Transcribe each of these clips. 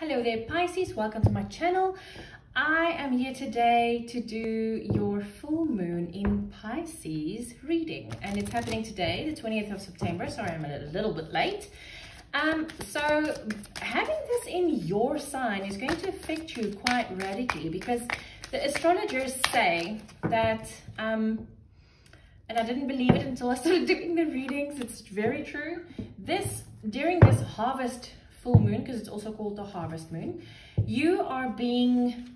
Hello there Pisces, welcome to my channel. I am here today to do your full moon in Pisces reading, and it's happening today, the 20th of September. Sorry, I'm a little bit late. So having this in your sign is going to affect you quite radically, because the astrologers say that, and I didn't believe it until I started doing the readings, it's very true, during this harvest full moon, because it's also called the harvest moon, you are being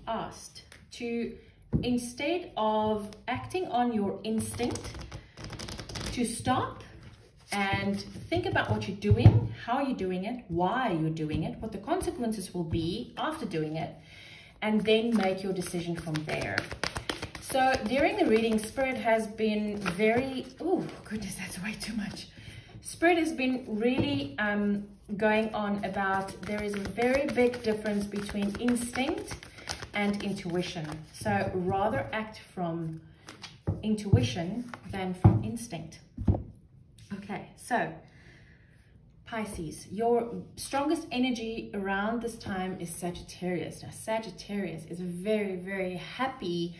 asked to, instead of acting on your instinct, to stop and think about what you're doing, how you're doing it, why you're doing it, what the consequences will be after doing it, and then make your decision from there. So during the reading, Spirit has been very, oh goodness, that's way too much. Spirit has been really going on about there is a very big difference between instinct and intuition. So rather act from intuition than from instinct. Okay, so Pisces, your strongest energy around this time is Sagittarius. Now Sagittarius is a very, very happy,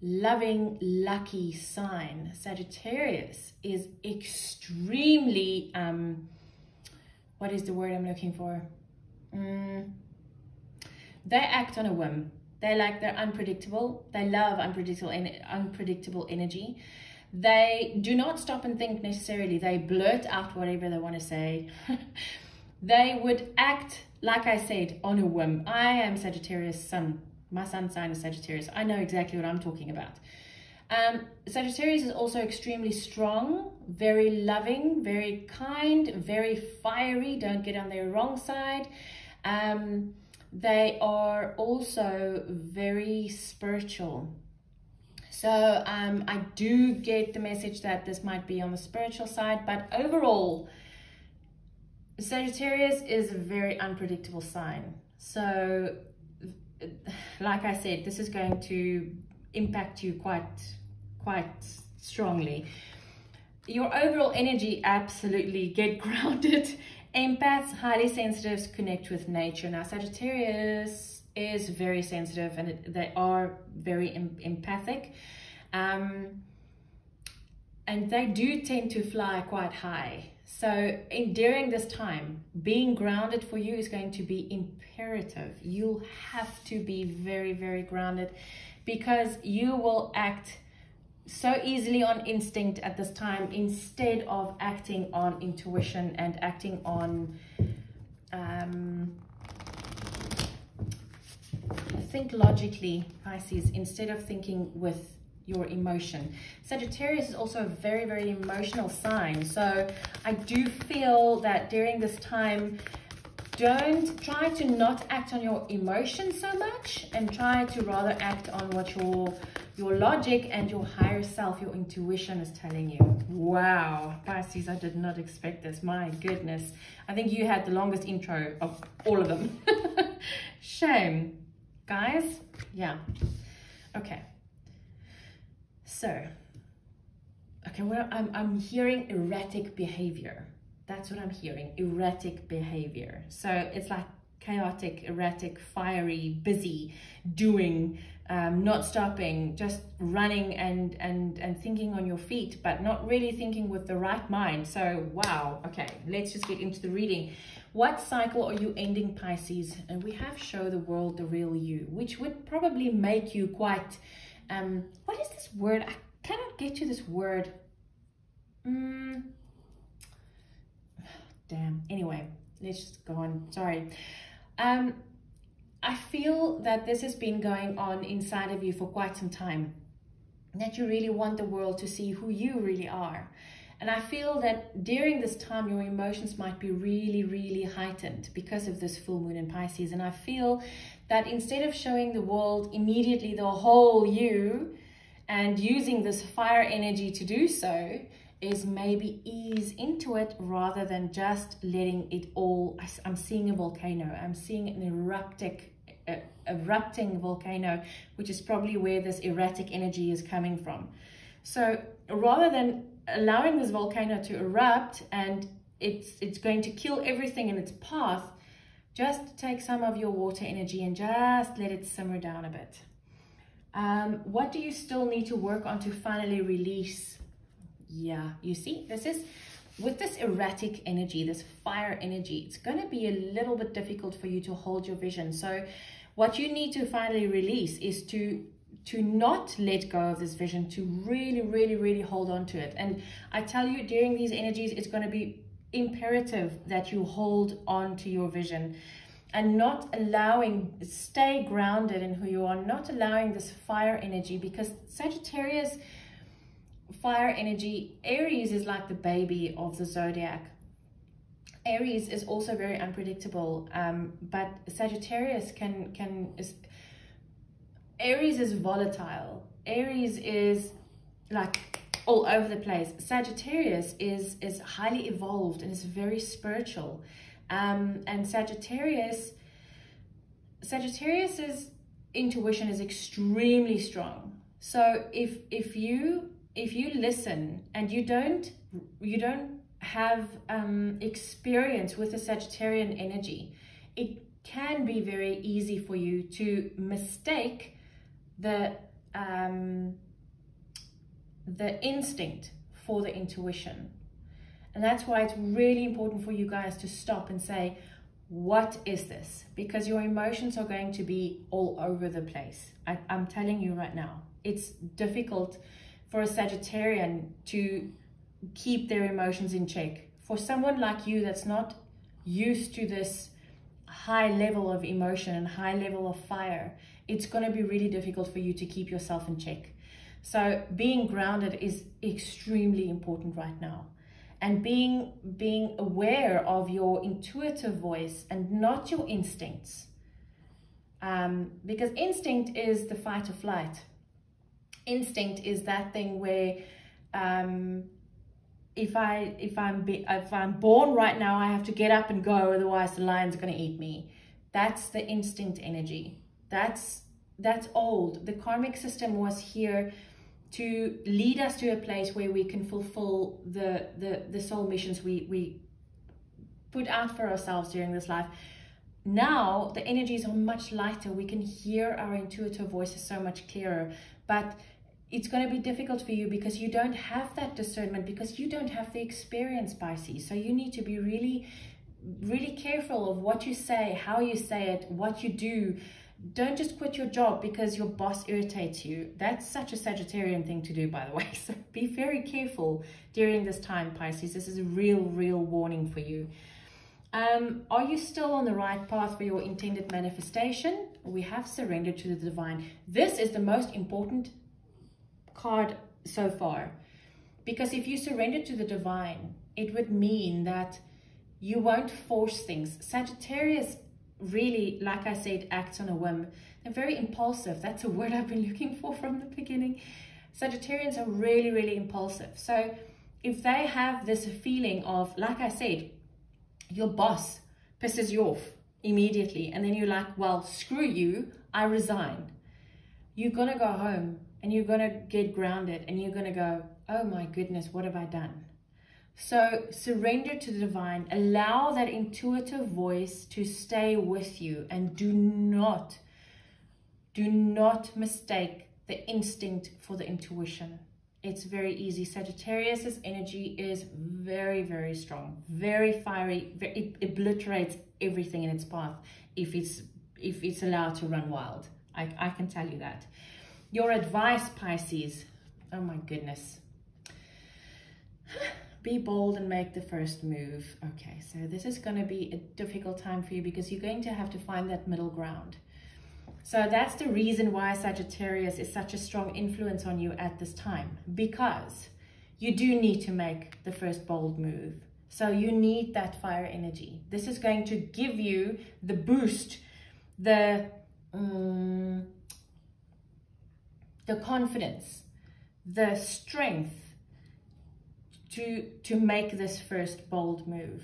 loving, lucky sign. Sagittarius is extremely, what is the word I'm looking for? They act on a whim. They're unpredictable. They love unpredictable energy. They do not stop and think necessarily. They blurt out whatever they want to say. They would act, like I said, on a whim. I am Sagittarius sun. My sun sign is Sagittarius. I know exactly what I'm talking about. Sagittarius is also extremely strong, very loving, very kind, very fiery. Don't get on their wrong side. They are also very spiritual. So I do get the message that this might be on the spiritual side, but overall, Sagittarius is a very unpredictable sign. So like I said, this is going to impact you quite strongly. Your overall energy, absolutely get grounded. Empaths, highly sensitives, connect with nature. Now Sagittarius is very sensitive, and they are very empathic, and they do tend to fly quite high. So during this time, being grounded for you is going to be imperative. You'll have to be very, very grounded, because you will act so easily on instinct at this time instead of acting on intuition and acting on, think logically, Pisces, instead of thinking with your emotion. Sagittarius is also a very, very emotional sign. So I do feel that during this time, don't try to not act on your emotions so much, and try to rather act on what your logic and your higher self, your intuition is telling you. Wow, Pisces, I did not expect this. My goodness. I think you had the longest intro of all of them. Shame. Guys, yeah. Okay. So, okay, well, I'm hearing erratic behavior. That's what I'm hearing, erratic behavior. So it's like chaotic, erratic, fiery, busy, doing, not stopping, just running and thinking on your feet, but not really thinking with the right mind. So, wow. Okay, let's just get into the reading. What cycle are you ending, Pisces? And we have Show the World the Real You, which would probably make you quite, what is this word? I cannot get to this word. Damn. Anyway, let's just go on. Sorry. I feel that this has been going on inside of you for quite some time, that you really want the world to see who you really are. And I feel that during this time, your emotions might be really, really heightened because of this full moon in Pisces. And I feel that instead of showing the world immediately the whole you and using this fire energy to do so, is maybe ease into it rather than just letting it all. I'm seeing a volcano. I'm seeing an erupting volcano, which is probably where this erratic energy is coming from. So rather than allowing this volcano to erupt and it's going to kill everything in its path, just take some of your water energy and just let it simmer down a bit. What do you still need to work on to finally release? Yeah, you see, this is, with this erratic energy, this fire energy, it's going to be a little bit difficult for you to hold your vision. So what you need to finally release is to not let go of this vision, to really, really, really hold on to it. And I tell you, during these energies, it's going to be imperative that you hold on to your vision and not allowing, stay grounded in who you are, not allowing this fire energy, because Sagittarius fire energy, Aries is like the baby of the zodiac. Aries is also very unpredictable, but Sagittarius Aries is volatile. Aries is like all over the place. Sagittarius is highly evolved and is very spiritual. And Sagittarius's intuition is extremely strong. So if you listen and you don't have experience with the Sagittarian energy, it can be very easy for you to mistake the instinct for the intuition. And that's why it's really important for you guys to stop and say, what is this? Because your emotions are going to be all over the place. I'm telling you right now, it's difficult for a Sagittarian to keep their emotions in check. For someone like you that's not used to this high level of emotion and high level of fire, it's going to be really difficult for you to keep yourself in check. So being grounded is extremely important right now. And being aware of your intuitive voice and not your instincts. Because instinct is the fight or flight. Instinct is that thing where if I'm born right now, I have to get up and go, otherwise the lion's going to eat me. That's the instinct energy. That's old. The karmic system was here to lead us to a place where we can fulfill the soul missions we put out for ourselves during this life. Now the energies are much lighter. We can hear our intuitive voices so much clearer, but it's going to be difficult for you because you don't have that discernment, because you don't have the experience, Pisces. So you need to be really, really careful of what you say, how you say it, what you do. Don't just quit your job because your boss irritates you. That's such a Sagittarian thing to do, by the way. So be very careful during this time, Pisces. This is a real warning for you. Are you still on the right path for your intended manifestation? We have surrendered to the divine. This is the most important card so far, because if you surrender to the divine, it would mean that you won't force things. Sagittarius really, like I said, acts on a whim. They're very impulsive. That's a word I've been looking for from the beginning. Sagittarians are really impulsive. So if they have this feeling of, like I said, your boss pisses you off immediately, and then you're like, well, screw you, I resign. You're going to go home and you're going to get grounded and you're going to go, oh my goodness, what have I done? So surrender to the divine, allow that intuitive voice to stay with you, and do not mistake the instinct for the intuition. It's very easy. Sagittarius's energy is very strong, very fiery. It obliterates everything in its path if it's allowed to run wild. I can tell you that. Your advice, Pisces. Oh my goodness. Be bold and make the first move. Okay, so this is going to be a difficult time for you because you're going to have to find that middle ground. So that's the reason why Sagittarius is such a strong influence on you at this time, because you do need to make the first bold move. So you need that fire energy. This is going to give you the boost, the confidence, the strength to make this first bold move.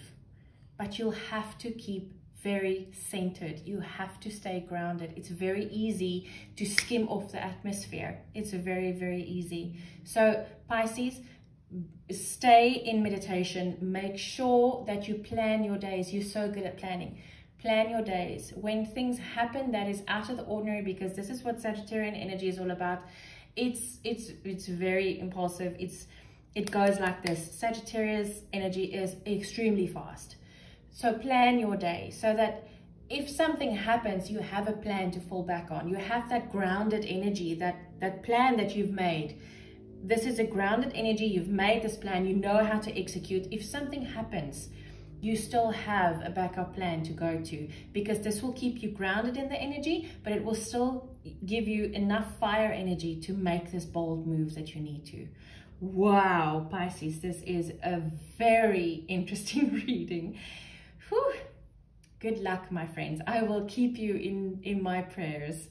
But you'll have to keep very centered. You have to stay grounded. It's very easy to skim off the atmosphere. It's very easy. So Pisces, stay in meditation. Make sure that you plan your days. You're so good at planning. Plan your days. When things happen that is out of the ordinary, because this is what Sagittarian energy is all about. It's very impulsive. It goes like this. Sagittarius energy is extremely fast. So plan your day so that if something happens, you have a plan to fall back on. You have that grounded energy, that plan that you've made. This is a grounded energy. You've made this plan. You know how to execute. If something happens, you still have a backup plan to go to, because this will keep you grounded in the energy, but it will still give you enough fire energy to make this bold move that you need to. Wow, Pisces, this is a very interesting reading. Whew. Good luck, my friends. I will keep you in my prayers.